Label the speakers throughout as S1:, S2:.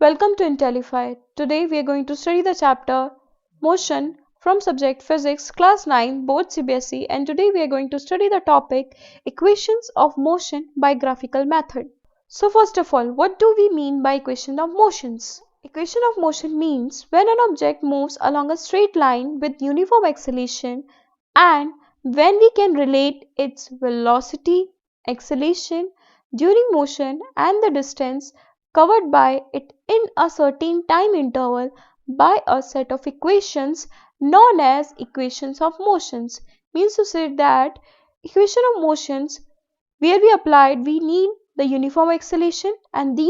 S1: Welcome to Intellify. Today we are going to study the chapter Motion from subject Physics, class 9, board CBSE, and today we are going to study the topic Equations of Motion by Graphical Method. So first of all, what do we mean by equation of motions? Equation of motion means when an object moves along a straight line with uniform acceleration and when we can relate its velocity, acceleration during motion and the distance covered by it in a certain time interval by a set of equations known as equations of motions. Means to say that equation of motions where we applied we need the uniform acceleration, and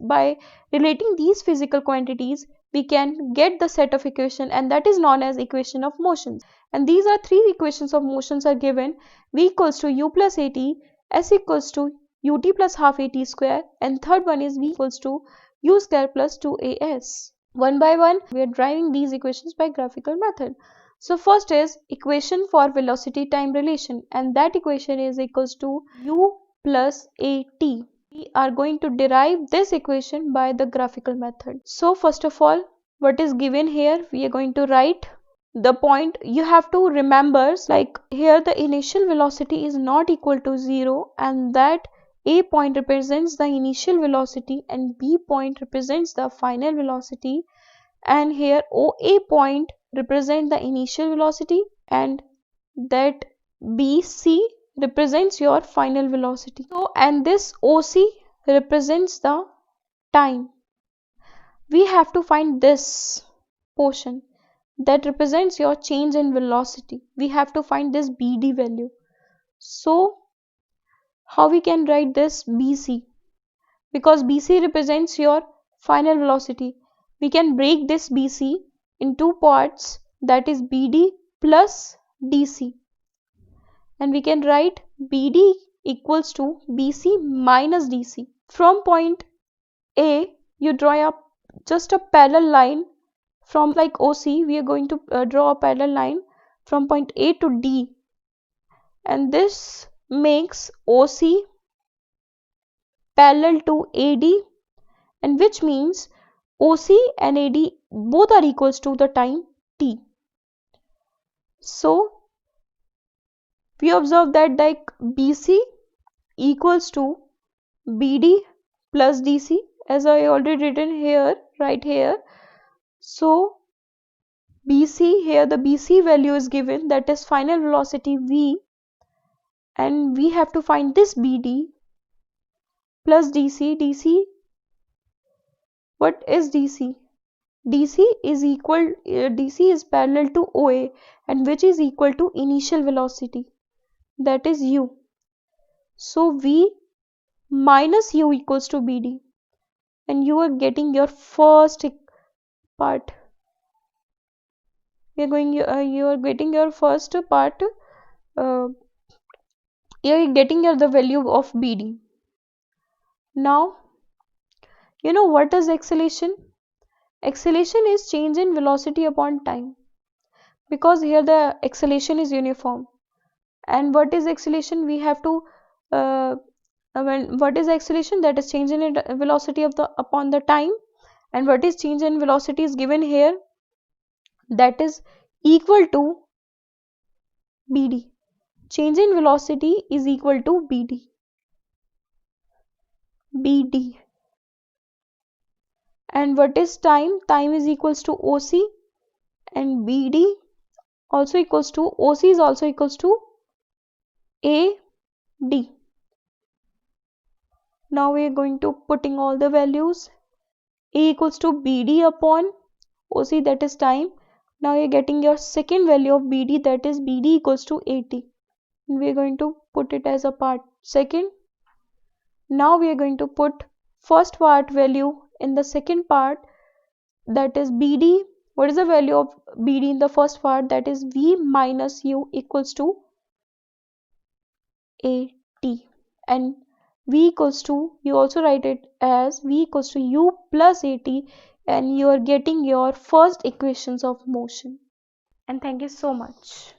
S1: by relating these physical quantities we can get the set of equation, and that is known as equation of motions. And these are three equations of motions are given: v equals to u plus at, s equals to ut plus half at square, and third one is v equals to u square plus 2as. One by one we are deriving these equations by graphical method. So first is equation for velocity time relation, and that equation is equals to u plus at. We are going to derive this equation by the graphical method. So first of all, what is given here, we are going to write the point. You have to remember, like here the initial velocity is not equal to 0, and that a point represents the initial velocity and b point represents the final velocity, and here OA point represents the initial velocity and that BC represents your final velocity. So, and this OC represents the time. We have to find this portion that represents your change in velocity. We have to find this BD value. So, how we can write this BC? Because BC represents your final velocity, we can break this BC in two parts, that is BD plus DC, and we can write BD equals to BC minus DC. From point A you draw just a parallel line from like OC. We are going to draw a parallel line from point A to D, and this makes OC parallel to AD, and which means OC and AD both are equals to the time t. So we observe that like BC equals to BD plus DC, as I already written here, right here. So BC, here the BC value is given, that is final velocity v, and we have to find this BD plus DC. DC, what is DC? DC is DC is parallel to OA, and which is equal to initial velocity, that is u. So V minus u equals to BD, and you are getting your first part. You are getting your first part. You are getting the value of BD. Now, you know what is acceleration? Acceleration is change in velocity upon time, because here the acceleration is uniform. And what is acceleration? We have to what is acceleration? That is change in velocity of the upon the time, and what is change in velocity is given here, that is equal to BD. Change in velocity is equal to BD. And what is time? Time is equals to OC, and BD also equals to OC is also equals to AD. Now we are going to putting all the values. A equals to BD upon OC, that is time. Now you are getting your second value of BD, that is BD equals to 80. And we are going to put it as a part second. Now we are going to put first part value in the second part, that is BD. What is the value of BD in the first part? That is V minus U equals to AT. And V equals to, you also write it as V equals to U plus AT, and you are getting your first equations of motion. And thank you so much.